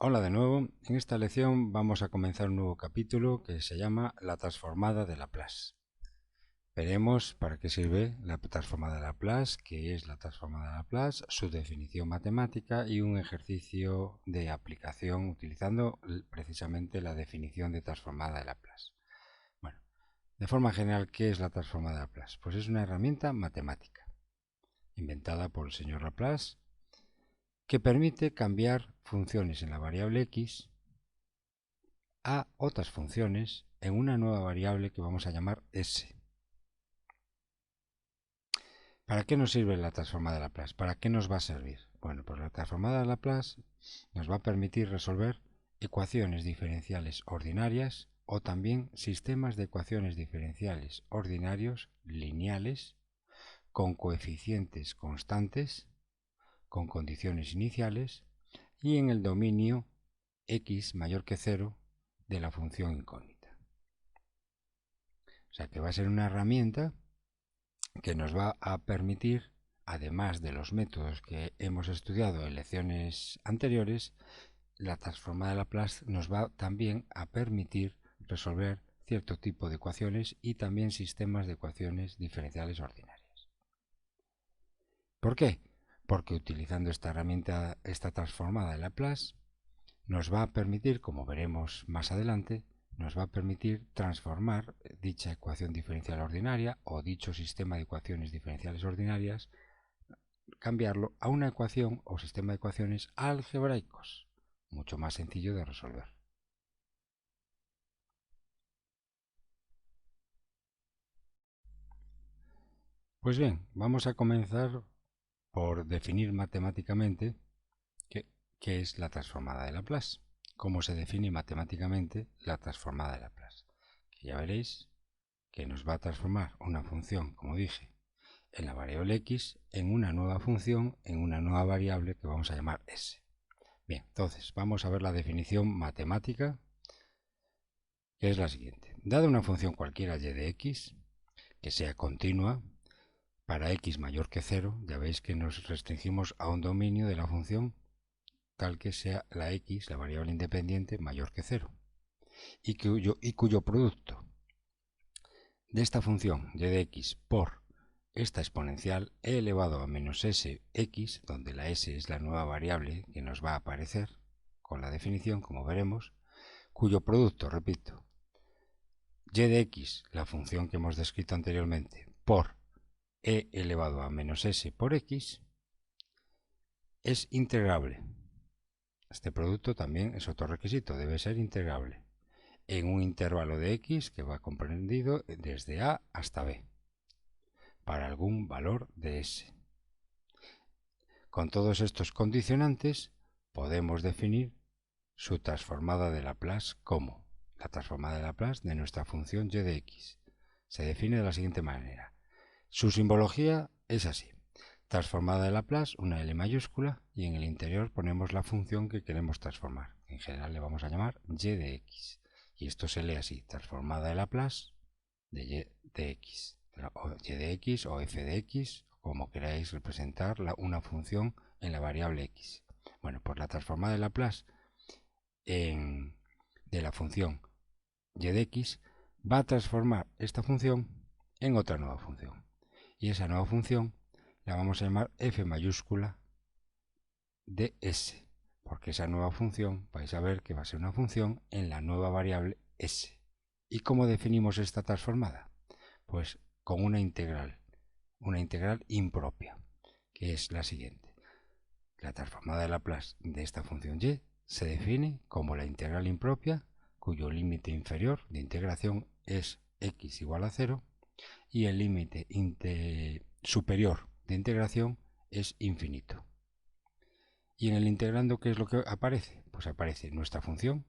Hola de nuevo. En esta lección vamos a comenzar un nuevo capítulo que se llama la transformada de Laplace. Veremos para qué sirve la transformada de Laplace, qué es la transformada de Laplace, su definición matemática y un ejercicio de aplicación utilizando precisamente la definición de transformada de Laplace. Bueno, de forma general, ¿qué es la transformada de Laplace? Pues es una herramienta matemática inventada por el señor Laplace que permite cambiar funciones en la variable x a otras funciones en una nueva variable que vamos a llamar s. ¿Para qué nos sirve la transformada de Laplace? ¿Para qué nos va a servir? Bueno, pues la transformada de Laplace nos va a permitir resolver ecuaciones diferenciales ordinarias o también sistemas de ecuaciones diferenciales ordinarios lineales con coeficientes constantes, con condiciones iniciales y en el dominio x mayor que 0 de la función incógnita. O sea que va a ser una herramienta que nos va a permitir, además de los métodos que hemos estudiado en lecciones anteriores, la transformada de Laplace nos va también a permitir resolver cierto tipo de ecuaciones y también sistemas de ecuaciones diferenciales ordinarias. ¿Por qué? Porque utilizando esta herramienta, esta transformada de Laplace, nos va a permitir, como veremos más adelante, nos va a permitir transformar dicha ecuación diferencial ordinaria o dicho sistema de ecuaciones diferenciales ordinarias, cambiarlo a una ecuación o sistema de ecuaciones algebraicos, mucho más sencillo de resolver. Pues bien, vamos a comenzar por definir matemáticamente qué es la transformada de Laplace. Cómo se define matemáticamente la transformada de Laplace. Que ya veréis que nos va a transformar una función, como dije, en la variable x en una nueva función, en una nueva variable que vamos a llamar s. Bien, entonces vamos a ver la definición matemática, que es la siguiente. Dada una función cualquiera y de x, que sea continua, para x mayor que 0, ya veis que nos restringimos a un dominio de la función tal que sea la x, la variable independiente, mayor que 0, y cuyo producto de esta función y de x por esta exponencial e elevado a menos sx, donde la s es la nueva variable que nos va a aparecer con la definición, como veremos, cuyo producto, repito, y de x, la función que hemos descrito anteriormente, por e elevado a menos s por x, es integrable. Este producto también es otro requisito, debe ser integrable en un intervalo de x que va comprendido desde a hasta b, para algún valor de s. Con todos estos condicionantes podemos definir su transformada de Laplace como la transformada de Laplace de nuestra función y de x. Se define de la siguiente manera. Su simbología es así. Transformada de Laplace, una L mayúscula, y en el interior ponemos la función que queremos transformar. En general le vamos a llamar y de x. Y esto se lee así, transformada de Laplace de y de x, o y de x o f de x, como queráis representar una función en la variable x. Bueno, pues la transformada de Laplace de la función y de x va a transformar esta función en otra nueva función. Y esa nueva función la vamos a llamar f mayúscula de s, porque esa nueva función vais a ver que va a ser una función en la nueva variable s. ¿Y cómo definimos esta transformada? Pues con una integral impropia, que es la siguiente. La transformada de Laplace de esta función y se define como la integral impropia cuyo límite inferior de integración es x igual a 0 y el límite superior de integración es infinito. Y en el integrando, ¿qué es lo que aparece? Pues aparece nuestra función,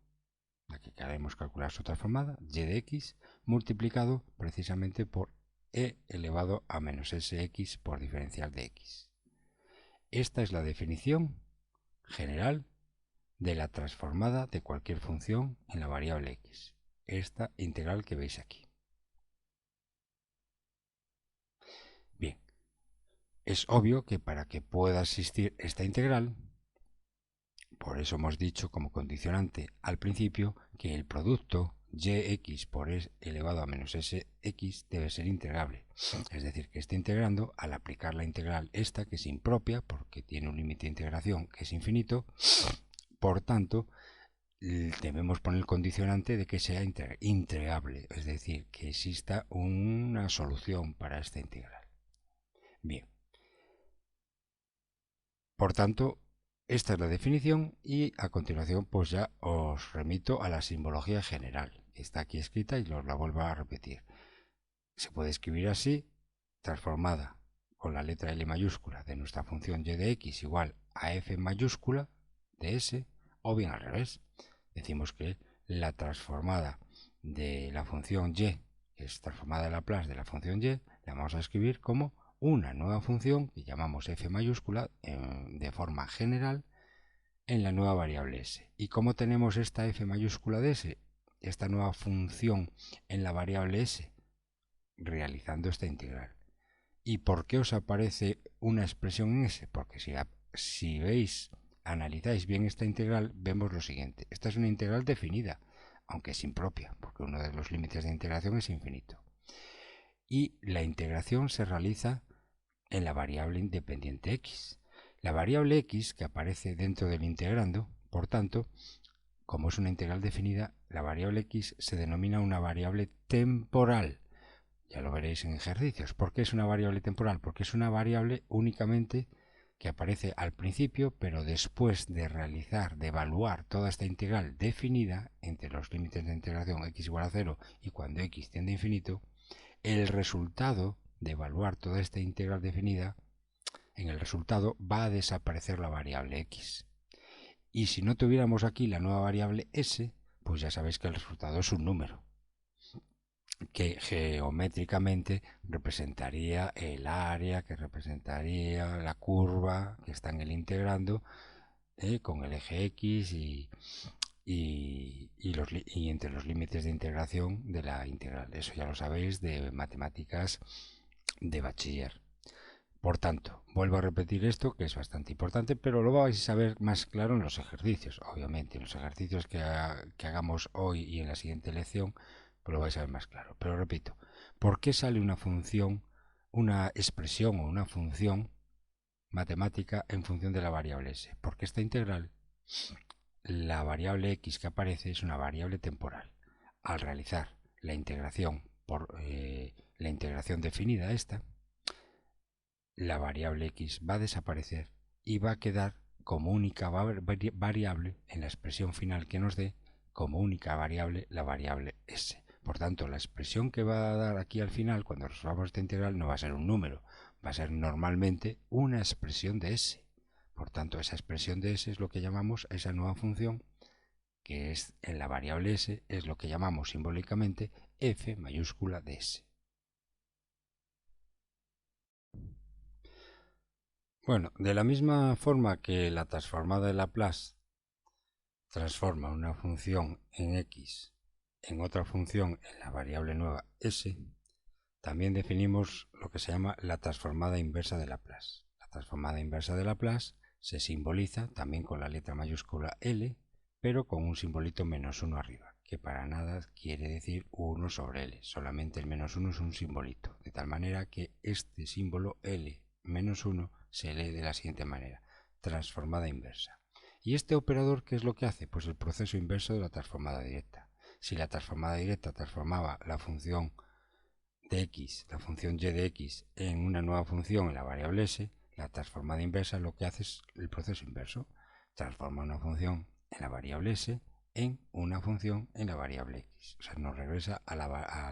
la que queremos calcular su transformada, y de x, multiplicado precisamente por e elevado a menos sx por diferencial de x. Esta es la definición general de la transformada de cualquier función en la variable x. Esta integral que veis aquí. Bien, es obvio que para que pueda existir esta integral, por eso hemos dicho como condicionante al principio que el producto yx por elevado a menos sx debe ser integrable. Es decir, que esté integrando al aplicar la integral esta, que es impropia, porque tiene un límite de integración que es infinito. Por tanto, debemos poner el condicionante de que sea integrable, es decir, que exista una solución para esta integral. Bien. Por tanto, esta es la definición y a continuación pues ya os remito a la simbología general. Está aquí escrita y os la vuelvo a repetir. Se puede escribir así, transformada con la letra L mayúscula de nuestra función y de x igual a f mayúscula de s, o bien al revés. Decimos que la transformada de la función y, que es transformada de Laplace de la función y, la vamos a escribir como una nueva función que llamamos f mayúscula de forma general en la nueva variable s. ¿Y cómo tenemos esta f mayúscula de s? Esta nueva función en la variable s, realizando esta integral. ¿Y por qué os aparece una expresión en s? Porque si veis, analizáis bien esta integral, vemos lo siguiente. Esta es una integral definida, aunque es impropia, porque uno de los límites de integración es infinito. Y la integración se realiza en la variable independiente x. La variable x que aparece dentro del integrando, por tanto, como es una integral definida, la variable x se denomina una variable temporal. Ya lo veréis en ejercicios. ¿Por qué es una variable temporal? Porque es una variable únicamente que aparece al principio, pero después de realizar, de evaluar toda esta integral definida entre los límites de integración x igual a 0 y cuando x tiende a infinito, el resultado de evaluar toda esta integral definida, en el resultado va a desaparecer la variable x. Y si no tuviéramos aquí la nueva variable s, pues ya sabéis que el resultado es un número, que geométricamente representaría el área, que representaría la curva que está en el integrando, con el eje x y entre los límites de integración de la integral. Eso ya lo sabéis de matemáticas de bachiller. Por tanto, vuelvo a repetir esto, que es bastante importante, pero lo vais a ver más claro en los ejercicios. Obviamente, en los ejercicios que hagamos hoy y en la siguiente lección, pues lo vais a ver más claro. Pero repito, ¿por qué sale una función, una expresión o una función matemática en función de la variable s? Porque esta integral, la variable x que aparece es una variable temporal. Al realizar la integración por la integración definida esta, la variable x va a desaparecer y va a quedar como única variable en la expresión final que nos dé, como única variable la variable s. Por tanto, la expresión que va a dar aquí al final, cuando resolvamos esta integral, no va a ser un número, va a ser normalmente una expresión de s. Por tanto, esa expresión de s es lo que llamamos esa nueva función, que es en la variable s, es lo que llamamos simbólicamente f mayúscula de s. Bueno, de la misma forma que la transformada de Laplace transforma una función en x en otra función en la variable nueva s, también definimos lo que se llama la transformada inversa de Laplace. La transformada inversa de Laplace se simboliza también con la letra mayúscula L, pero con un simbolito -1 arriba, que para nada quiere decir 1 sobre L, solamente el -1 es un simbolito, de tal manera que este símbolo L -1 se lee de la siguiente manera: transformada inversa. ¿Y este operador qué es lo que hace? Pues el proceso inverso de la transformada directa. Si la transformada directa transformaba la función de x, la función y de x, en una nueva función en la variable s, la transformada inversa lo que hace es el proceso inverso. Transforma una función en la variable s en una función en la variable x. O sea, nos regresa a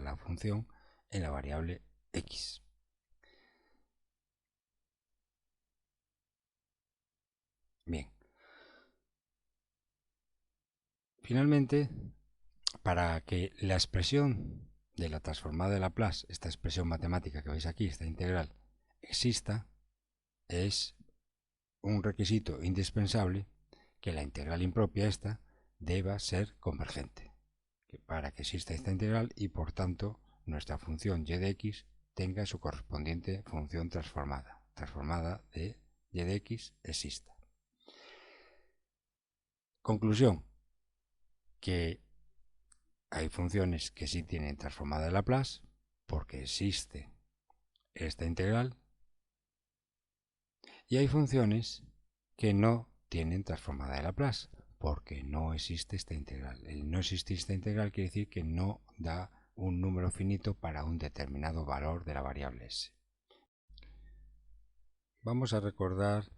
la función en la variable x. Bien. Finalmente, para que la expresión de la transformada de Laplace, esta expresión matemática que veis aquí, esta integral, exista, es un requisito indispensable que la integral impropia esta deba ser convergente, para que exista esta integral y por tanto nuestra función y de x tenga su correspondiente función transformada de y de x exista. Conclusión, que hay funciones que sí tienen transformada de Laplace porque existe esta integral y hay funciones que no tienen transformada de Laplace porque no existe esta integral. El no existe esta integral quiere decir que no da un número finito para un determinado valor de la variable s. Vamos a recordar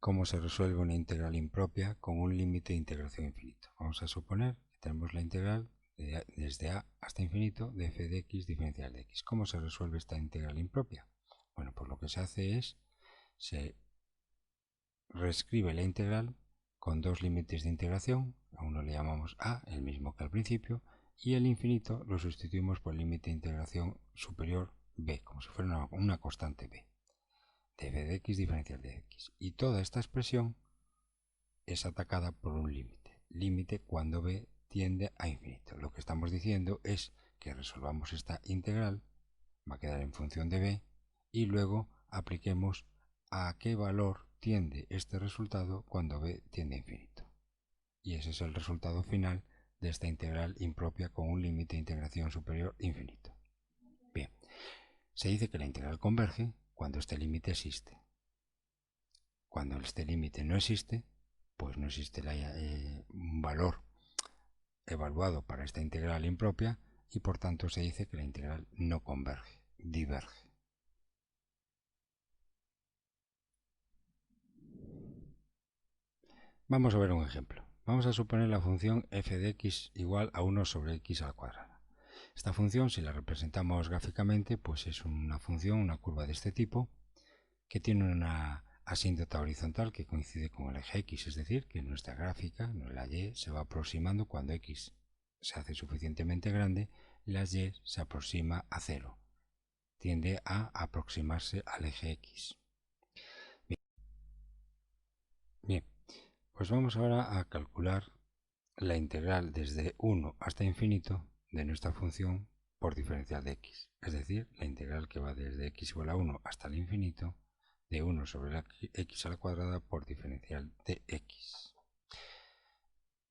cómo se resuelve una integral impropia con un límite de integración infinito. Vamos a suponer que tenemos la integral desde a hasta infinito de f de x diferencial de x. ¿Cómo se resuelve esta integral impropia? Bueno, pues lo que se hace es, se reescribe la integral con dos límites de integración. A uno le llamamos a, el mismo que al principio, y el infinito lo sustituimos por el límite de integración superior b, como si fuera una constante b, de f de x diferencial de x. Y toda esta expresión es atacada por un límite cuando b tiende a infinito. Lo que estamos diciendo es que resolvamos esta integral, va a quedar en función de b, y luego apliquemos a qué valor tiende este resultado cuando b tiende a infinito. Y ese es el resultado final de esta integral impropia con un límite de integración superior infinito. Bien, se dice que la integral converge cuando este límite existe. Cuando este límite no existe, pues no existe un valor evaluado para esta integral impropia y por tanto se dice que la integral no converge, diverge. Vamos a ver un ejemplo. Vamos a suponer la función f de x igual a 1 sobre x a la cuadrada. Esta función, si la representamos gráficamente, pues es una función, una curva de este tipo, que tiene una asíntota horizontal que coincide con el eje x, es decir, que nuestra gráfica, la y, se va aproximando cuando x se hace suficientemente grande, la y se aproxima a 0, tiende a aproximarse al eje x. Bien, pues vamos ahora a calcular la integral desde 1 hasta infinito de nuestra función por diferencial de x, es decir, la integral que va desde x igual a 1 hasta el infinito de 1 sobre la x a la cuadrada por diferencial de x.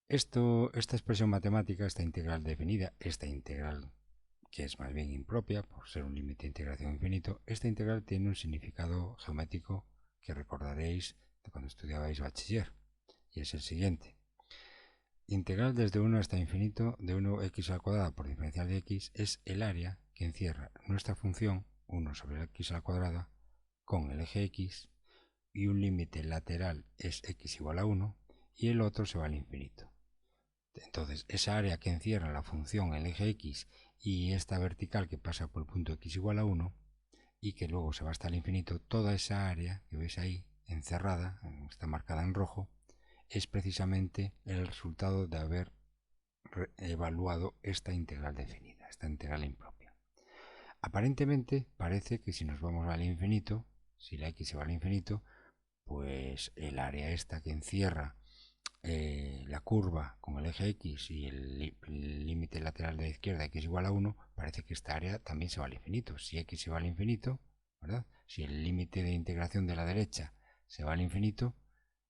Esta expresión matemática, esta integral definida, esta integral que es más bien impropia por ser un límite de integración infinito, esta integral tiene un significado geométrico que recordaréis de cuando estudiabais bachiller, y es el siguiente. Integral desde 1 hasta infinito de 1x a la cuadrada por diferencial de x es el área que encierra nuestra función 1 sobre la x a la cuadrada con el eje x y un límite lateral es x igual a 1 y el otro se va al infinito. Entonces, esa área que encierra la función el eje x y esta vertical que pasa por el punto x igual a 1 y que luego se va hasta el infinito, toda esa área que veis ahí encerrada, está marcada en rojo, es precisamente el resultado de haber evaluado esta integral definida, esta integral impropia. Aparentemente parece que si nos vamos al infinito, si la x se va al infinito, pues el área esta que encierra la curva con el eje x y el límite lateral de la izquierda x igual a 1, parece que esta área también se va al infinito. Si x se va al infinito, ¿verdad? Si el límite de integración de la derecha se va al infinito,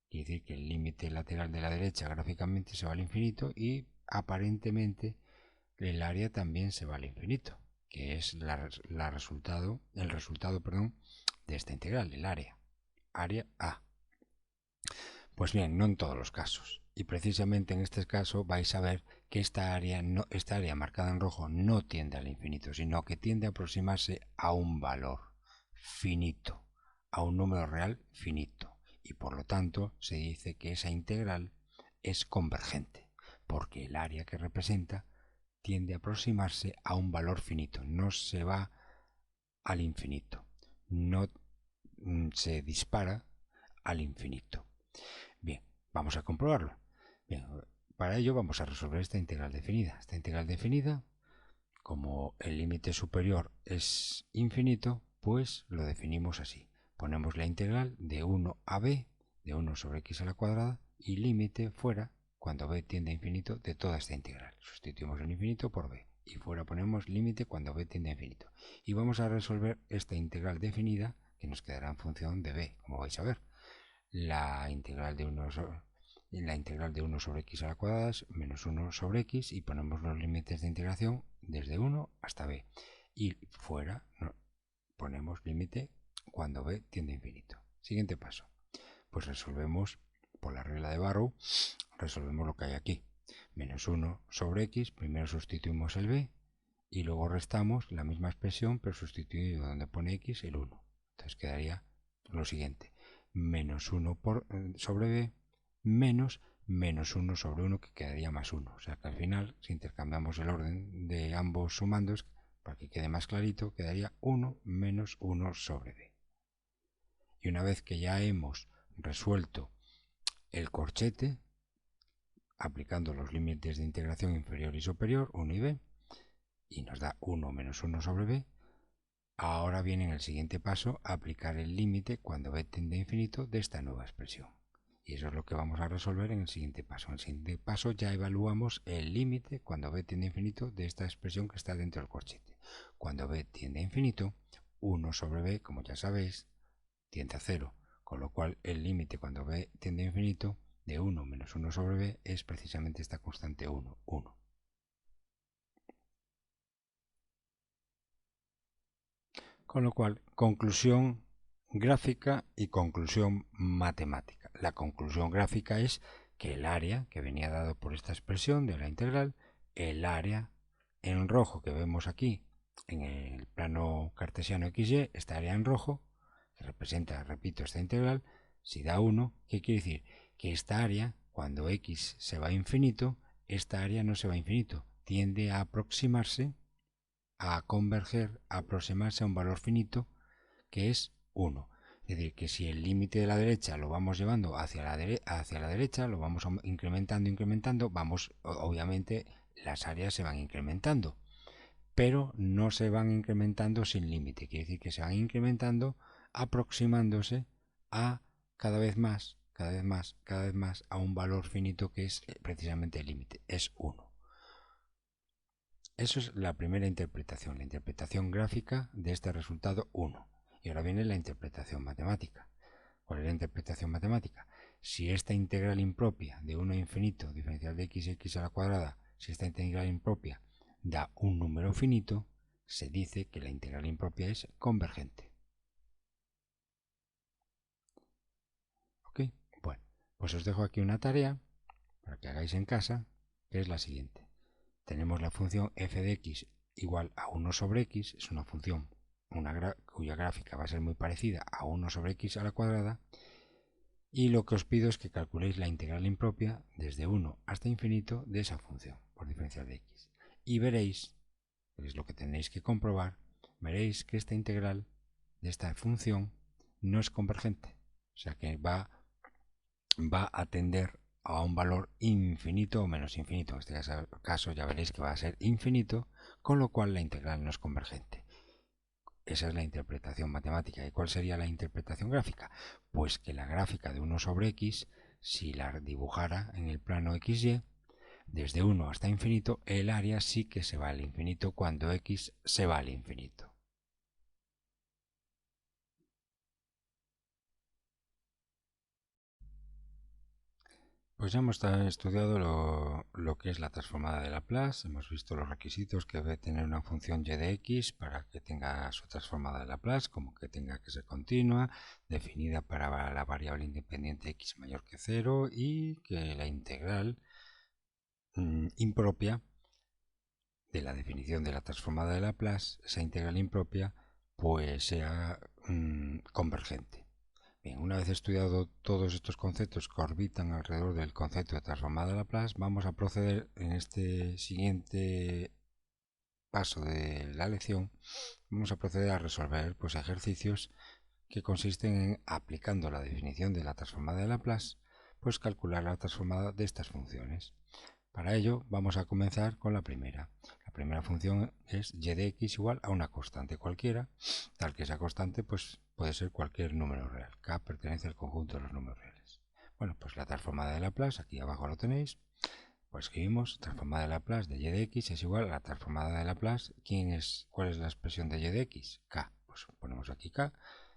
quiere decir que el límite lateral de la derecha gráficamente se va al infinito y aparentemente el área también se va al infinito, que es el resultado de esta integral, el área A. Pues bien, no en todos los casos. Y precisamente en este caso vais a ver que esta área marcada en rojo no tiende al infinito, sino que tiende a aproximarse a un valor finito, a un número real finito. Y por lo tanto se dice que esa integral es convergente, porque el área que representa tiende a aproximarse a un valor finito, no se va al infinito, no se dispara al infinito. Bien, vamos a comprobarlo. Bien, para ello vamos a resolver esta integral definida. Esta integral definida, como el límite superior es infinito, pues lo definimos así. Ponemos la integral de 1 a b, de 1 sobre x a la cuadrada, y límite fuera, cuando b tiende a infinito, de toda esta integral. Sustituimos el infinito por b. Y fuera ponemos límite cuando b tiende a infinito. Y vamos a resolver esta integral definida, que nos quedará en función de b, como vais a ver. La integral de 1 sobre y la integral de 1 sobre x a la cuadrada es menos 1 sobre x y ponemos los límites de integración desde 1 hasta b. Y fuera ponemos límite cuando b tiende a infinito. Siguiente paso. Pues resolvemos por la regla de Barrow, resolvemos lo que hay aquí. Menos 1 sobre x, primero sustituimos el b y luego restamos la misma expresión, pero sustituido donde pone x el 1. Entonces quedaría lo siguiente. Menos 1 sobre b menos 1 sobre 1, que quedaría más 1. O sea que al final, si intercambiamos el orden de ambos sumandos, para que quede más clarito, quedaría 1 menos 1 sobre b. Y una vez que ya hemos resuelto el corchete, aplicando los límites de integración inferior y superior, 1 y b, y nos da 1 menos 1 sobre b, ahora viene en el siguiente paso aplicar el límite cuando b tiende a infinito de esta nueva expresión. Y eso es lo que vamos a resolver en el siguiente paso. En el siguiente paso ya evaluamos el límite cuando b tiende a infinito de esta expresión que está dentro del corchete. Cuando b tiende a infinito, 1 sobre b, como ya sabéis, tiende a 0, con lo cual el límite cuando b tiende a infinito de 1 menos 1 sobre b es precisamente esta constante 1, 1. Con lo cual, conclusión gráfica y conclusión matemática. La conclusión gráfica es que el área que venía dado por esta expresión de la integral, el área en rojo que vemos aquí en el plano cartesiano XY, esta área en rojo, que representa, repito, esta integral, si da 1, ¿qué quiere decir? Que esta área, cuando x se va a infinito, esta área no se va a infinito, tiende a aproximarse, a converger, a aproximarse a un valor finito que es 1. Es decir, que si el límite de la derecha lo vamos llevando hacia la derecha, lo vamos incrementando, obviamente las áreas se van incrementando, pero no se van incrementando sin límite. Quiere decir que se van incrementando aproximándose a cada vez más a un valor finito que es precisamente el límite, es 1. Eso es la primera interpretación, la interpretación gráfica de este resultado 1. Y ahora viene la interpretación matemática. ¿Cuál es la interpretación matemática? Si esta integral impropia de 1 a infinito, diferencial de x a la cuadrada, si esta integral impropia da un número finito, se dice que la integral impropia es convergente. ¿Ok? Bueno, pues os dejo aquí una tarea para que hagáis en casa, que es la siguiente. Tenemos la función f de x igual a 1 sobre x, es una función cuya gráfica va a ser muy parecida a 1 sobre x a la cuadrada, y lo que os pido es que calculéis la integral impropia desde 1 hasta infinito de esa función por diferencial de x. Y veréis, es lo que tenéis que comprobar, veréis que esta integral de esta función no es convergente, o sea que va a tender a un valor infinito o menos infinito. En este caso ya veréis que va a ser infinito, con lo cual la integral no es convergente. Esa es la interpretación matemática. ¿Y cuál sería la interpretación gráfica? Pues que la gráfica de 1 sobre x, si la dibujara en el plano XY, desde 1 hasta infinito, el área sí que se va al infinito cuando x se va al infinito. Pues ya hemos estudiado lo que es la transformada de Laplace, hemos visto los requisitos que debe tener una función y de x para que tenga su transformada de Laplace, como que tenga que ser continua, definida para la variable independiente x mayor que 0 y que la integral impropia de la definición de la transformada de Laplace, esa integral impropia, pues sea convergente. Bien, una vez estudiado todos estos conceptos que orbitan alrededor del concepto de transformada de Laplace, vamos a proceder en este siguiente paso de la lección, vamos a proceder a resolver ejercicios que consisten en, aplicando la definición de la transformada de Laplace, pues calcular la transformada de estas funciones. Para ello vamos a comenzar con la primera. La primera función es y de x igual a una constante cualquiera, tal que esa constante pues puede ser cualquier número real. K pertenece al conjunto de los números reales. Bueno, pues la transformada de Laplace, aquí abajo lo tenéis. Pues escribimos transformada de Laplace de y de x es igual a la transformada de Laplace. ¿Cuál es la expresión de y de x? K. Pues ponemos aquí K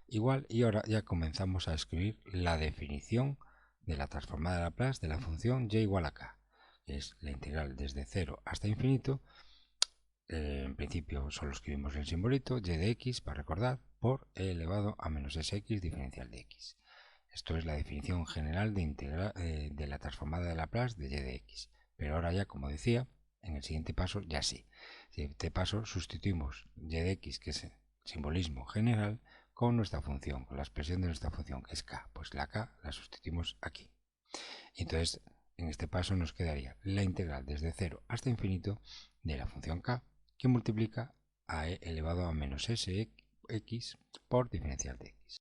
igual, y ahora ya comenzamos a escribir la definición de la transformada de Laplace de la función y igual a k, que es la integral desde 0 hasta infinito. En principio solo escribimos el simbolito y de x para recordar por e elevado a menos sx diferencial de x. Esto es la definición general de la transformada de Laplace de y de x. Pero ahora ya, como decía, en el siguiente paso ya sí. En el siguiente paso sustituimos y de x, que es el simbolismo general, con nuestra función, con la expresión de nuestra función, que es k. Pues la k la sustituimos aquí. Y entonces, en este paso nos quedaría la integral desde 0 hasta infinito de la función k, que multiplica a e elevado a menos sx por diferencial de x.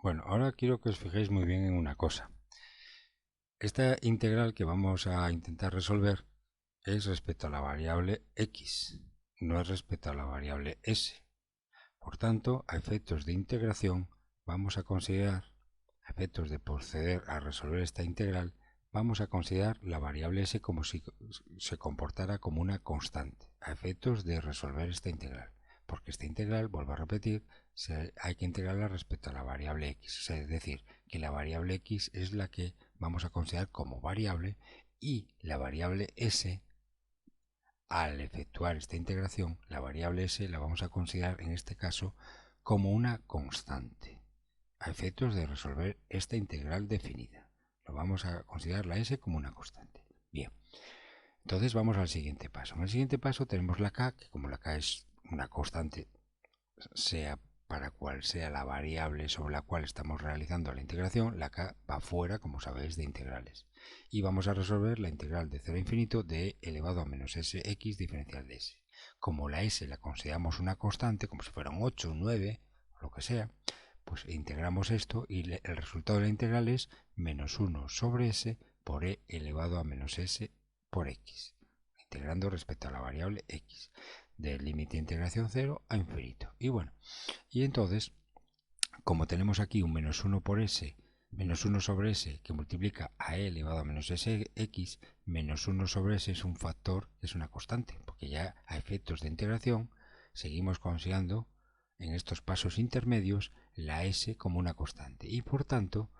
Bueno, ahora quiero que os fijéis muy bien en una cosa. Esta integral que vamos a intentar resolver es respecto a la variable x, no es respecto a la variable s. Por tanto, a efectos de integración, vamos a considerar, a efectos de proceder a resolver esta integral, vamos a considerar la variable s como si se comportara como una constante, a efectos de resolver esta integral. Porque esta integral, vuelvo a repetir, hay que integrarla respecto a la variable x, es decir, que la variable x es la que vamos a considerar como variable y la variable s, al efectuar esta integración, la variable s la vamos a considerar en este caso como una constante, a efectos de resolver esta integral definida. Lo vamos a considerar la s como una constante. Bien, entonces vamos al siguiente paso. En el siguiente paso tenemos la k, que como la k es una constante, sea para cual sea la variable sobre la cual estamos realizando la integración, la k va fuera, como sabéis, de integrales. Y vamos a resolver la integral de 0 a infinito de e elevado a menos sx diferencial de s. Como la s la consideramos una constante, como si fuera un 8, un 9, o lo que sea, pues integramos esto y el resultado de la integral es menos 1 sobre s por e elevado a menos s por x, integrando respecto a la variable x, del límite de integración 0 a infinito. Y bueno, y entonces, como tenemos aquí un menos 1 por s, menos 1 sobre s que multiplica a e elevado a menos sx, menos 1 sobre s es un factor, es una constante, porque ya a efectos de integración seguimos considerando en estos pasos intermedios la s como una constante. Y por tanto,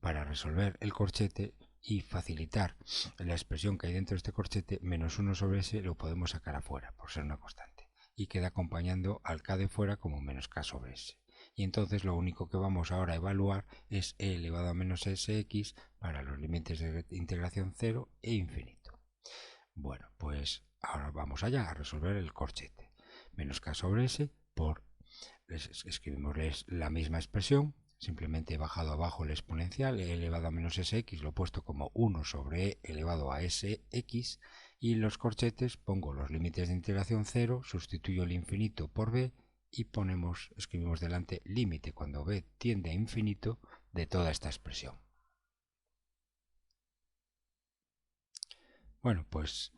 para resolver el corchete y facilitar la expresión que hay dentro de este corchete, menos 1 sobre s lo podemos sacar afuera por ser una constante y queda acompañando al k de fuera como menos k sobre s. Y entonces lo único que vamos ahora a evaluar es e elevado a menos sx para los límites de integración 0 e infinito. Bueno, pues ahora vamos allá a resolver el corchete. Menos k sobre s por, escribimos la misma expresión, simplemente he bajado abajo el exponencial, e elevado a menos sx lo he puesto como 1 sobre e elevado a sx, y los corchetes pongo los límites de integración 0, sustituyo el infinito por b y escribimos delante límite cuando b tiende a infinito de toda esta expresión. Bueno, pues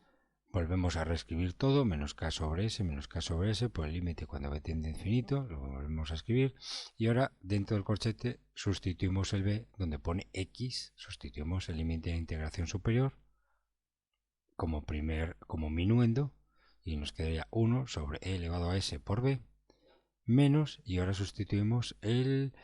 volvemos a reescribir todo, menos k sobre s por el límite cuando b tiende a infinito, lo volvemos a escribir, y ahora dentro del corchete sustituimos el b donde pone x, sustituimos el límite de integración superior como minuendo, y nos quedaría 1 sobre e elevado a s por b, menos, y ahora sustituimos el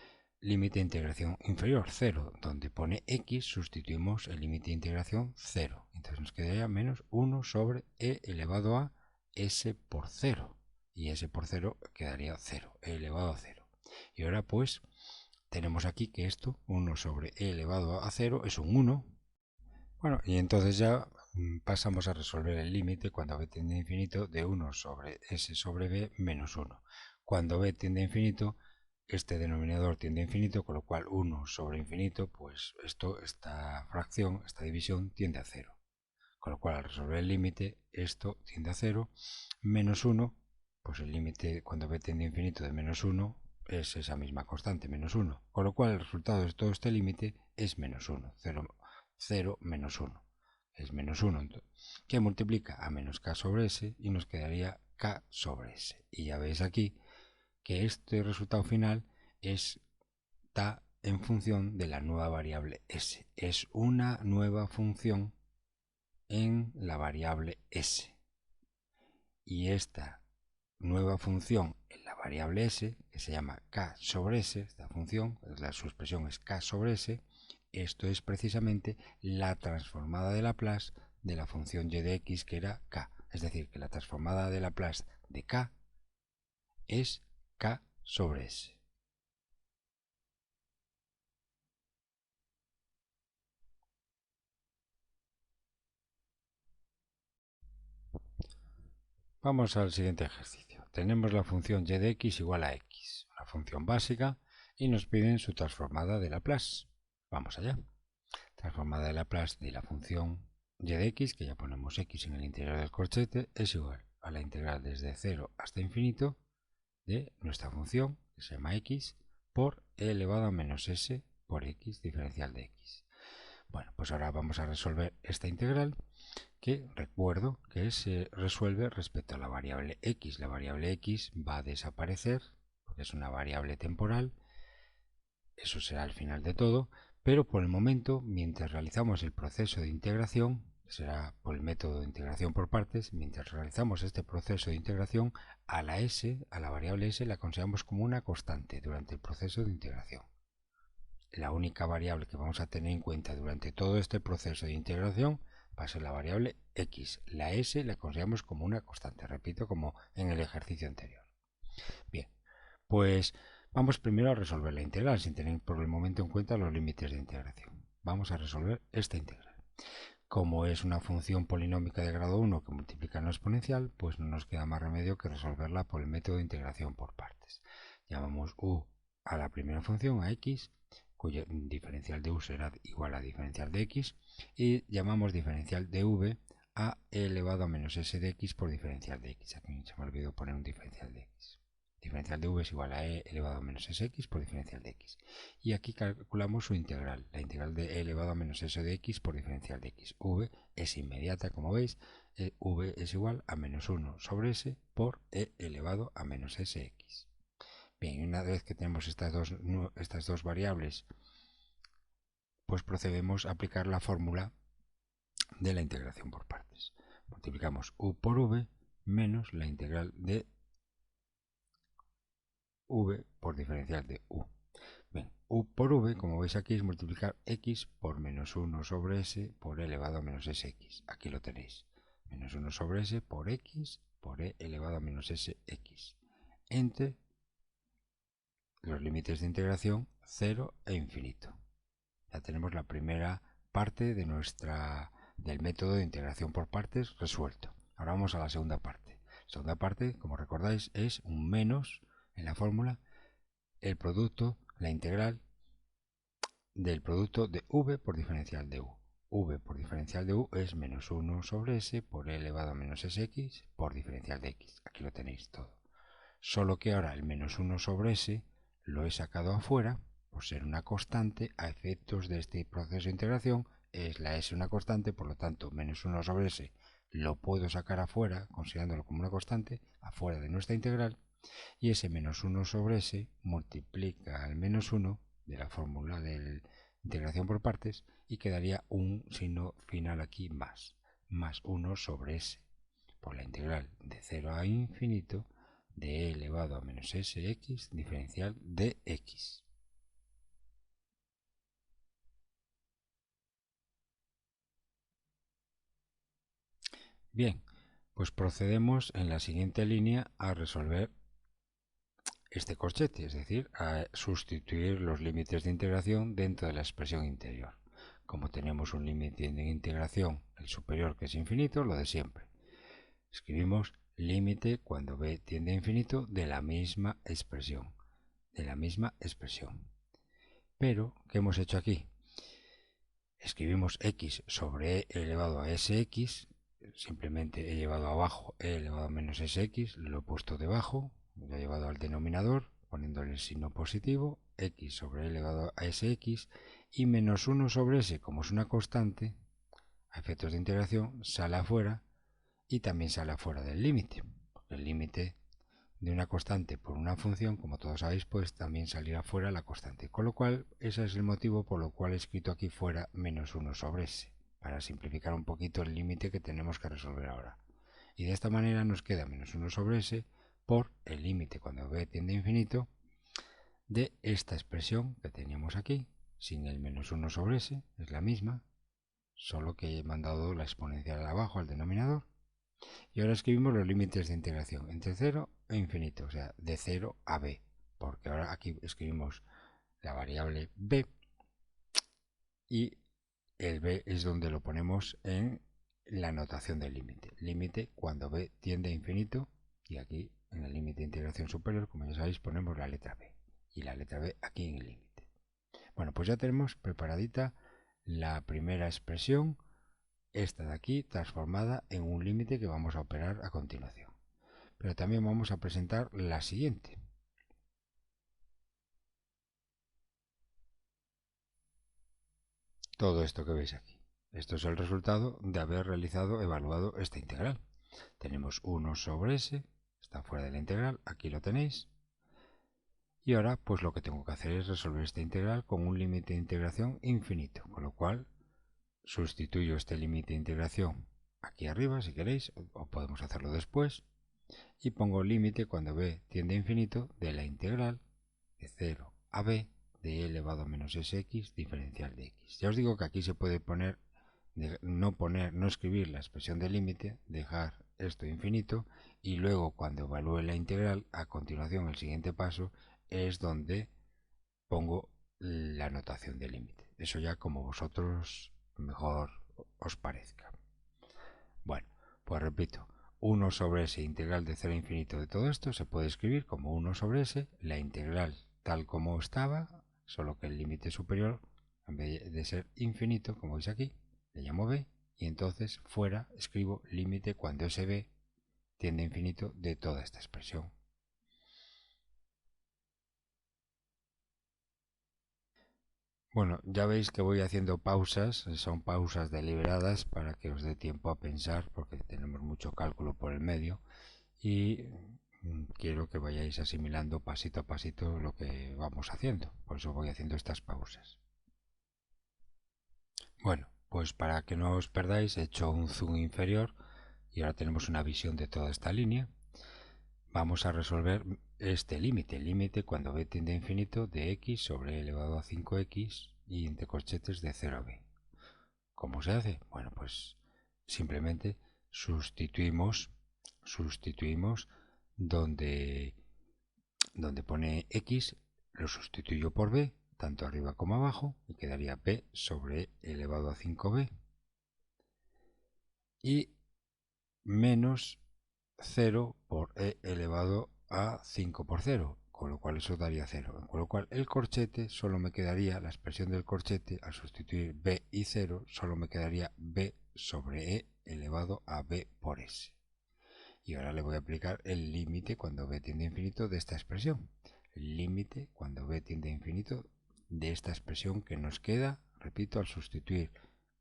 límite de integración inferior, 0, donde pone x, sustituimos el límite de integración 0. Entonces nos quedaría menos 1 sobre e elevado a s por 0. Y s por 0 quedaría 0, e elevado a 0. Y ahora pues tenemos aquí que esto, 1 sobre e elevado a 0, es un 1. Bueno, y entonces ya pasamos a resolver el límite cuando b tiende a infinito de 1 sobre s sobre b menos 1. Cuando b tiende a infinito, este denominador tiende a infinito, con lo cual 1 sobre infinito, pues esta fracción, esta división tiende a 0. Con lo cual al resolver el límite, esto tiende a 0, menos 1, pues el límite cuando b tiende a infinito de menos 1 es esa misma constante, menos 1. Con lo cual el resultado de todo este límite es menos 1, 0 menos 1. Es menos 1, que multiplica a menos k sobre s y nos quedaría k sobre s. Y ya veis aquí que este resultado final está en función de la nueva variable s. Es una nueva función en la variable s. Y esta nueva función en la variable s, que se llama k sobre s, esta función, su expresión es k sobre s. Esto es precisamente la transformada de Laplace de la función y de x, que era k. Es decir, que la transformada de Laplace de k es k sobre s. Vamos al siguiente ejercicio. Tenemos la función y de x igual a x, una función básica, y nos piden su transformada de Laplace. Vamos allá. Transformada de Laplace de la función y de x, que ya ponemos x en el interior del corchete, es igual a la integral desde 0 hasta infinito de nuestra función, que se llama x, por e elevado a menos s por x diferencial de x. Bueno, pues ahora vamos a resolver esta integral, que recuerdo que se resuelve respecto a la variable x. La variable x va a desaparecer, porque es una variable temporal, eso será al final de todo, pero por el momento, mientras realizamos el proceso de integración, será por el método de integración por partes, mientras realizamos este proceso de integración, a la s, a la variable s, la consideramos como una constante durante el proceso de integración. La única variable que vamos a tener en cuenta durante todo este proceso de integración va a ser la variable x. La s la consideramos como una constante, repito, como en el ejercicio anterior. Bien, pues vamos primero a resolver la integral sin tener por el momento en cuenta los límites de integración. Vamos a resolver esta integral. Como es una función polinómica de grado 1 que multiplica en lo exponencial, pues no nos queda más remedio que resolverla por el método de integración por partes. Llamamos u a la primera función, a x, cuyo diferencial de u será igual a diferencial de x, y llamamos diferencial de v a e elevado a menos s de x por diferencial de x. Aquí se me olvidó poner un diferencial de x. Diferencial de v es igual a e elevado a menos sx por diferencial de x. Y aquí calculamos su integral, la integral de e elevado a menos s de x por diferencial de x. V es inmediata, como veis, v es igual a menos 1 sobre s por e elevado a menos sx. Bien, una vez que tenemos estas dos variables, pues procedemos a aplicar la fórmula de la integración por partes. Multiplicamos u por v menos la integral de v por diferencial de u. Bien, u por v, como veis aquí, es multiplicar x por menos 1 sobre s por e elevado a menos sx. Aquí lo tenéis. Menos 1 sobre s por x por e elevado a menos sx. Entre los límites de integración 0 e infinito. Ya tenemos la primera parte de del método de integración por partes resuelto. Ahora vamos a la segunda parte. La segunda parte, como recordáis, es un menos en la fórmula el producto, la integral del producto de v por diferencial de u. V por diferencial de u es menos 1 sobre s por e elevado a menos sx por diferencial de x. Aquí lo tenéis todo. Solo que ahora el menos 1 sobre s lo he sacado afuera por ser una constante a efectos de este proceso de integración. Es la s una constante, por lo tanto menos 1 sobre s lo puedo sacar afuera, considerándolo como una constante, afuera de nuestra integral, y ese menos 1 sobre s multiplica al menos 1 de la fórmula de integración por partes y quedaría un signo final aquí más 1 sobre s por la integral de 0 a infinito de e elevado a menos sx diferencial de x. Bien, pues procedemos en la siguiente línea a resolver este corchete, es decir, a sustituir los límites de integración dentro de la expresión interior. Como tenemos un límite de integración, el superior, que es infinito, lo de siempre. Escribimos límite cuando b tiende a infinito de la misma expresión. Pero, ¿qué hemos hecho aquí? Escribimos x sobre e elevado a sx, simplemente he llevado abajo e elevado a menos sx, lo he puesto debajo, lo he llevado al denominador, poniéndole el signo positivo, x sobre e elevado a sx, y menos 1 sobre s, como es una constante, a efectos de integración, sale afuera y también sale afuera del límite. El límite de una constante por una función, como todos sabéis, pues también salirá fuera la constante. Con lo cual, ese es el motivo por lo cual he escrito aquí fuera menos 1 sobre s, para simplificar un poquito el límite que tenemos que resolver ahora. Y de esta manera nos queda menos 1 sobre s por el límite cuando b tiende a infinito de esta expresión que teníamos aquí, sin el menos 1 sobre s, es la misma, solo que he mandado la exponencial abajo al denominador. Y ahora escribimos los límites de integración entre 0 e infinito, o sea, de 0 a b, porque ahora aquí escribimos la variable b y el b es donde lo ponemos en la notación del límite. Límite cuando b tiende a infinito, y aquí en el límite de integración superior, como ya sabéis, ponemos la letra b y la letra b aquí en el límite. Bueno, pues ya tenemos preparadita la primera expresión, esta de aquí, transformada en un límite que vamos a operar a continuación. Pero también vamos a presentar la siguiente. Todo esto que veis aquí. Esto es el resultado de haber evaluado esta integral. Tenemos 1 sobre s, está fuera de la integral, aquí lo tenéis. Y ahora pues lo que tengo que hacer es resolver esta integral con un límite de integración infinito, con lo cual sustituyo este límite de integración aquí arriba si queréis, o podemos hacerlo después, y pongo límite cuando b tiende a infinito de la integral de 0 a b de e elevado a menos sx diferencial de x. Ya os digo que aquí se puede poner, no escribir la expresión de límite, dejar esto infinito y luego cuando evalúe la integral, a continuación el siguiente paso es donde pongo la notación de límite. Eso ya como vosotros mejor os parezca. Bueno, pues repito, 1 sobre s integral de 0 a infinito de todo esto se puede escribir como 1 sobre s, la integral tal como estaba, solo que el límite superior, en vez de ser infinito, como veis aquí, le llamo b, y entonces fuera escribo límite cuando ese b tiende a infinito de toda esta expresión. Bueno, ya veis que voy haciendo pausas, son pausas deliberadas para que os dé tiempo a pensar, porque tenemos mucho cálculo por el medio, y quiero que vayáis asimilando pasito a pasito lo que vamos haciendo, por eso voy haciendo estas pausas. Bueno, pues para que no os perdáis he hecho un zoom inferior y ahora tenemos una visión de toda esta línea. Vamos a resolver este límite cuando b tiende a infinito de x sobre e elevado a 5x y entre corchetes de 0 a b. ¿Cómo se hace? Bueno, pues simplemente sustituimos donde pone x, lo sustituyo por b, tanto arriba como abajo, y quedaría b sobre e elevado a 5b y menos 0 por e elevado a 5 por 0, con lo cual eso daría 0. Con lo cual el corchete solo me quedaría, la expresión del corchete, al sustituir b y 0, solo me quedaría b sobre e elevado a b por s. Y ahora le voy a aplicar el límite cuando b tiende a infinito de esta expresión. El límite cuando b tiende a infinito de esta expresión que nos queda, repito, al sustituir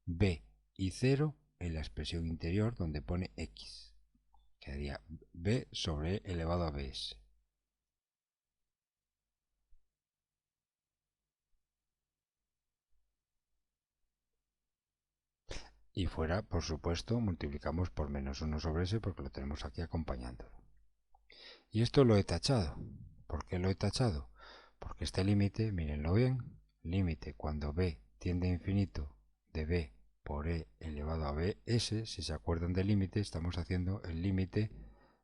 b y 0 en la expresión interior donde pone x. Quedaría b sobre e elevado a bs. Y fuera, por supuesto, multiplicamos por menos 1 sobre s porque lo tenemos aquí acompañándolo. Y esto lo he tachado. ¿Por qué lo he tachado? Porque este límite, mírenlo bien, límite cuando b tiende a infinito de b por e elevado a bs, si se acuerdan del límite, estamos haciendo el límite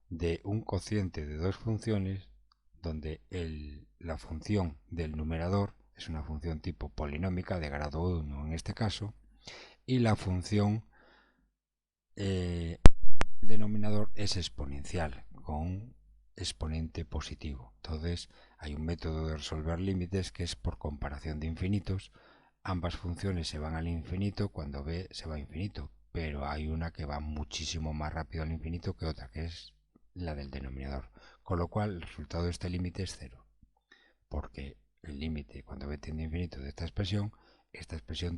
de un cociente de dos funciones donde la función del numerador es una función tipo polinómica de grado 1 en este caso, y la función denominador es exponencial con exponente positivo. Entonces hay un método de resolver límites que es por comparación de infinitos. Ambas funciones se van al infinito cuando b se va a infinito, pero hay una que va muchísimo más rápido al infinito que otra, que es la del denominador, con lo cual el resultado de este límite es 0, porque el límite cuando b tiende a infinito de esta expresión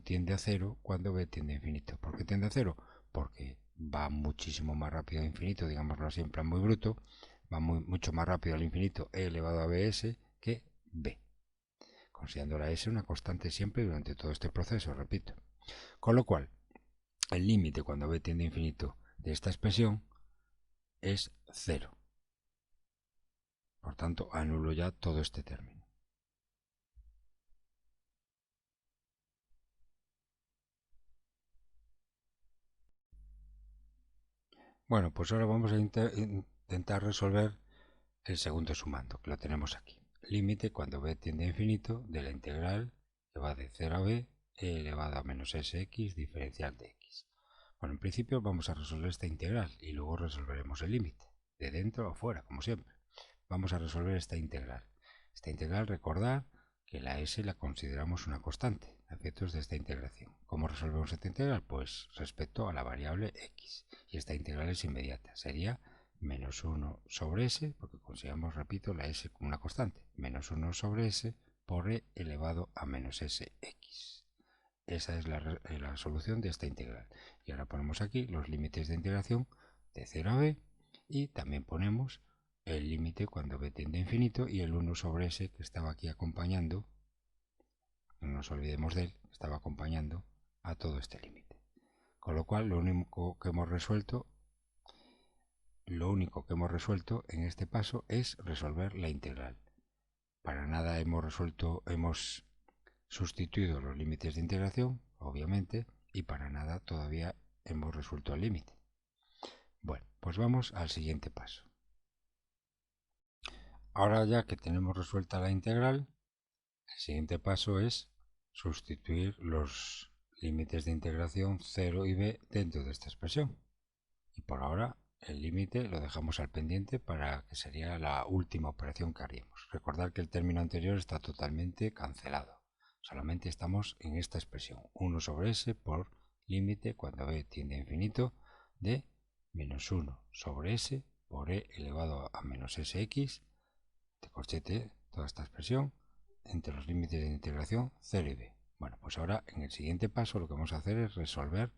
tiende a 0 cuando b tiende a infinito. ¿Por qué tiende a 0? Porque va muchísimo más rápido al infinito, digámoslo así en plan muy bruto, va mucho más rápido al infinito e elevado a bs que b, considerando la s una constante siempre durante todo este proceso, repito. Con lo cual, el límite cuando b tiende a infinito de esta expresión es 0. Por tanto, anulo ya todo este término. Bueno, pues ahora vamos a intentar resolver el segundo sumando, que lo tenemos aquí. Límite cuando b tiende a infinito de la integral que va de 0 a b e elevado a menos sx diferencial de x. Bueno, en principio vamos a resolver esta integral y luego resolveremos el límite, de dentro a fuera, como siempre. Vamos a resolver esta integral. Esta integral, recordad que la s la consideramos una constante a efectos de esta integración. ¿Cómo resolvemos esta integral? Pues respecto a la variable x. Y esta integral es inmediata. Sería menos 1 sobre s, porque consideramos, repito, la s como una constante. Menos 1 sobre s por e elevado a menos sx. Esa es la solución de esta integral. Y ahora ponemos aquí los límites de integración de 0 a b y también ponemos el límite cuando b tiende a infinito y el 1 sobre s que estaba aquí acompañando, no nos olvidemos de él, estaba acompañando a todo este límite. Con lo cual lo único que hemos resuelto en este paso es resolver la integral. Para nada hemos sustituido los límites de integración, obviamente, y para nada todavía hemos resuelto el límite. Bueno, pues vamos al siguiente paso. Ahora ya que tenemos resuelta la integral, el siguiente paso es sustituir los límites de integración 0 y b dentro de esta expresión. Y por ahora el límite lo dejamos al pendiente para que sería la última operación que haríamos. Recordad que el término anterior está totalmente cancelado. Solamente estamos en esta expresión, 1 sobre s por límite cuando b tiende a infinito de menos 1 sobre s por e elevado a menos sx, de corchete toda esta expresión, entre los límites de integración 0 y b. Bueno, pues ahora en el siguiente paso lo que vamos a hacer es resolver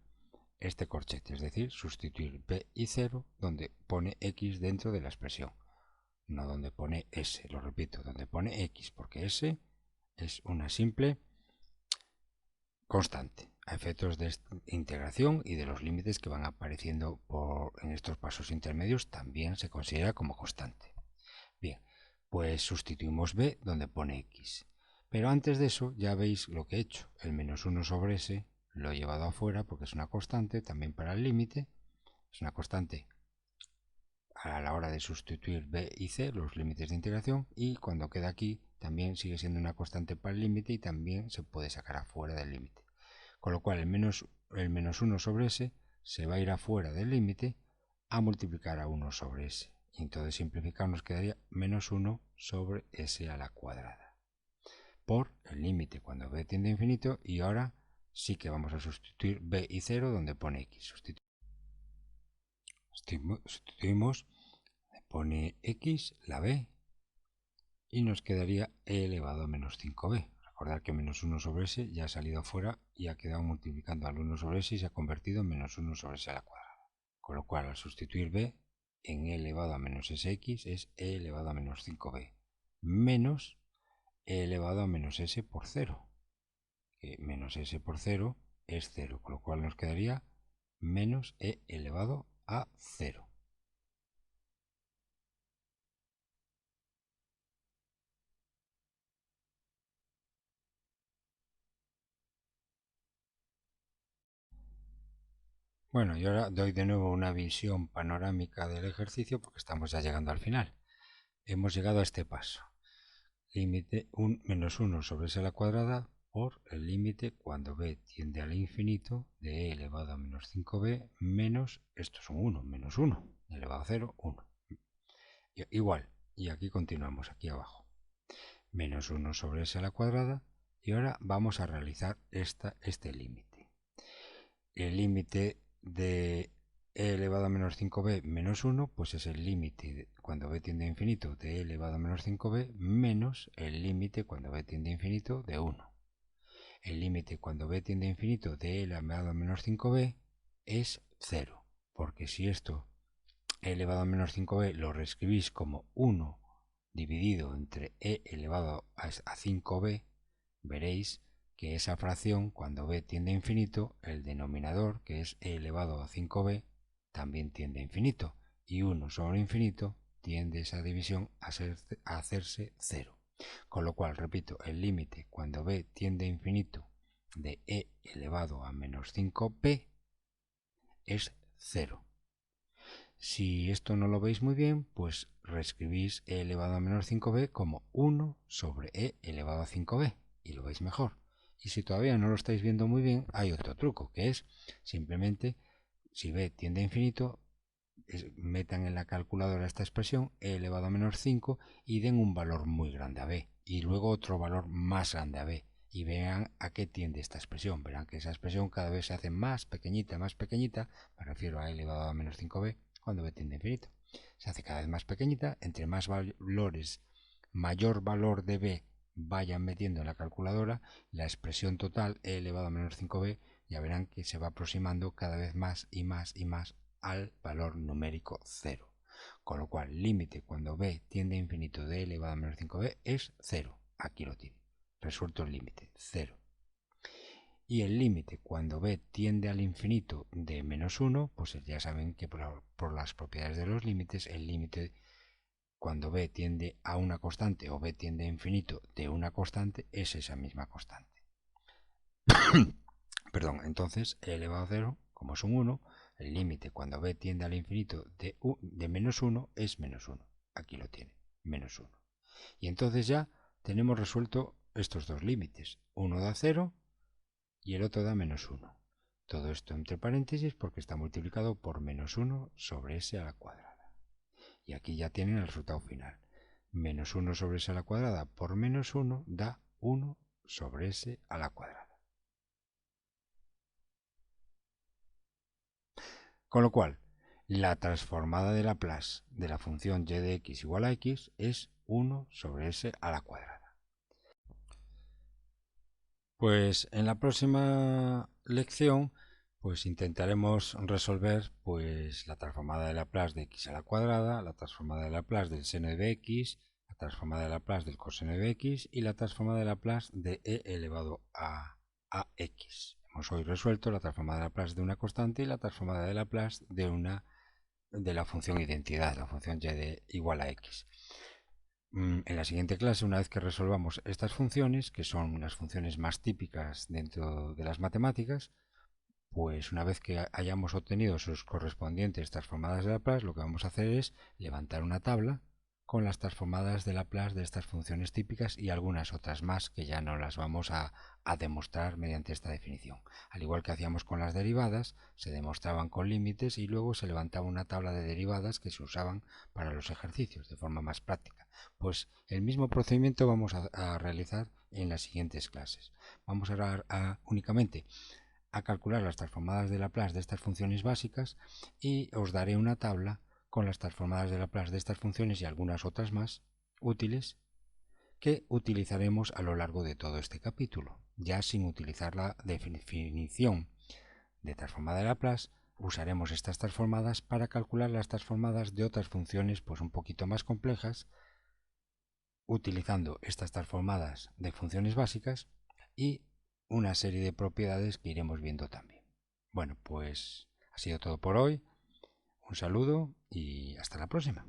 este corchete, es decir, sustituir b y 0 donde pone x dentro de la expresión, no donde pone s, lo repito, donde pone x, porque s es una simple constante a efectos de esta integración y de los límites que van apareciendo en estos pasos intermedios también se considera como constante. Bien, pues sustituimos b donde pone x. Pero antes de eso ya veis lo que he hecho. El menos 1 sobre s lo he llevado afuera porque es una constante también para el límite. Es una constante a la hora de sustituir b y c, los límites de integración, y cuando queda aquí también sigue siendo una constante para el límite y también se puede sacar afuera del límite. Con lo cual el menos 1 sobre s se va a ir afuera del límite a multiplicar a 1 sobre s. Y entonces simplificar nos quedaría menos 1 sobre s a la cuadrada. Por el límite cuando b tiende a infinito, y ahora sí que vamos a sustituir b y 0 donde pone x. Sustituimos, pone x, la b, y nos quedaría e elevado a menos 5b. Recordad que menos 1 sobre s ya ha salido afuera y ha quedado multiplicando al 1 sobre s y se ha convertido en menos 1 sobre s a la cuadrada. Con lo cual, al sustituir b en e elevado a menos sx es e elevado a menos 5b menos e elevado a menos s por 0. Que menos s por 0 es 0, con lo cual nos quedaría menos e elevado a 0. Bueno, y ahora doy de nuevo una visión panorámica del ejercicio porque estamos ya llegando al final. Hemos llegado a este paso. Límite menos 1 sobre s a la cuadrada por el límite cuando b tiende al infinito de e elevado a menos 5b menos, esto es un 1, menos 1, elevado a 0, 1. Igual, y aquí continuamos, aquí abajo. Menos 1 sobre s a la cuadrada, y ahora vamos a realizar este límite. El límite de e elevado a menos 5b menos 1, pues es el límite cuando b tiende a infinito de e elevado a menos 5b menos el límite cuando b tiende a infinito de 1. El límite cuando b tiende a infinito de e elevado a menos 5b es 0, porque si esto e elevado a menos 5b lo reescribís como 1 dividido entre e elevado a 5b, veréis que esa fracción, cuando b tiende a infinito, el denominador, que es e elevado a 5b, también tiende a infinito, y 1 sobre infinito tiende esa división a hacerse 0. Con lo cual, repito, el límite cuando b tiende a infinito de e elevado a menos 5p es 0. Si esto no lo veis muy bien, pues reescribís e elevado a menos 5b como 1 sobre e elevado a 5b y lo veis mejor. Y si todavía no lo estáis viendo muy bien, hay otro truco, que es simplemente, si b tiende a infinito, metan en la calculadora esta expresión e elevado a menos 5 y den un valor muy grande a b y luego otro valor más grande a b y vean a qué tiende esta expresión. Verán que esa expresión cada vez se hace más pequeñita, me refiero a e elevado a menos 5b cuando b tiende a infinito. Se hace cada vez más pequeñita, entre más valores, mayor valor de b vayan metiendo en la calculadora, la expresión total e elevado a menos 5b ya verán que se va aproximando cada vez más y más y más al valor numérico 0. Con lo cual, límite cuando b tiende a infinito de e elevado a menos 5b es 0. Aquí lo tiene. Resuelto el límite, 0. Y el límite cuando b tiende al infinito de menos 1, pues ya saben que por las propiedades de los límites, el límite cuando b tiende a una constante o b tiende a infinito de una constante es esa misma constante. Perdón, entonces e elevado a 0, como es un 1, el límite cuando b tiende al infinito de menos 1 es menos 1. Aquí lo tiene, menos 1. Y entonces ya tenemos resuelto estos dos límites. Uno da 0 y el otro da menos 1. Todo esto entre paréntesis porque está multiplicado por menos 1 sobre s a la cuadrada. Y aquí ya tienen el resultado final. Menos 1 sobre s a la cuadrada por menos 1 da 1 sobre s a la cuadrada. Con lo cual, la transformada de Laplace de la función y de x igual a x es 1 sobre s a la cuadrada. Pues en la próxima lección pues intentaremos resolver pues la transformada de Laplace de x a la cuadrada, la transformada de Laplace del seno de bx, la transformada de Laplace del coseno de bx y la transformada de Laplace de e elevado a x. Hemos hoy resuelto la transformada de Laplace de una constante y la transformada de Laplace de la función identidad, la función y de igual a x. En la siguiente clase, una vez que resolvamos estas funciones, que son las funciones más típicas dentro de las matemáticas, pues una vez que hayamos obtenido sus correspondientes transformadas de Laplace, lo que vamos a hacer es levantar una tabla con las transformadas de Laplace de estas funciones típicas y algunas otras más que ya no las vamos a demostrar mediante esta definición. Al igual que hacíamos con las derivadas, se demostraban con límites y luego se levantaba una tabla de derivadas que se usaban para los ejercicios de forma más práctica. Pues el mismo procedimiento vamos a realizar en las siguientes clases. Vamos a únicamente a calcular las transformadas de Laplace de estas funciones básicas y os daré una tabla con las transformadas de Laplace de estas funciones y algunas otras más útiles que utilizaremos a lo largo de todo este capítulo. Ya sin utilizar la definición de transformada de Laplace, usaremos estas transformadas para calcular las transformadas de otras funciones pues un poquito más complejas, utilizando estas transformadas de funciones básicas y una serie de propiedades que iremos viendo también. Bueno, pues ha sido todo por hoy. Un saludo y hasta la próxima.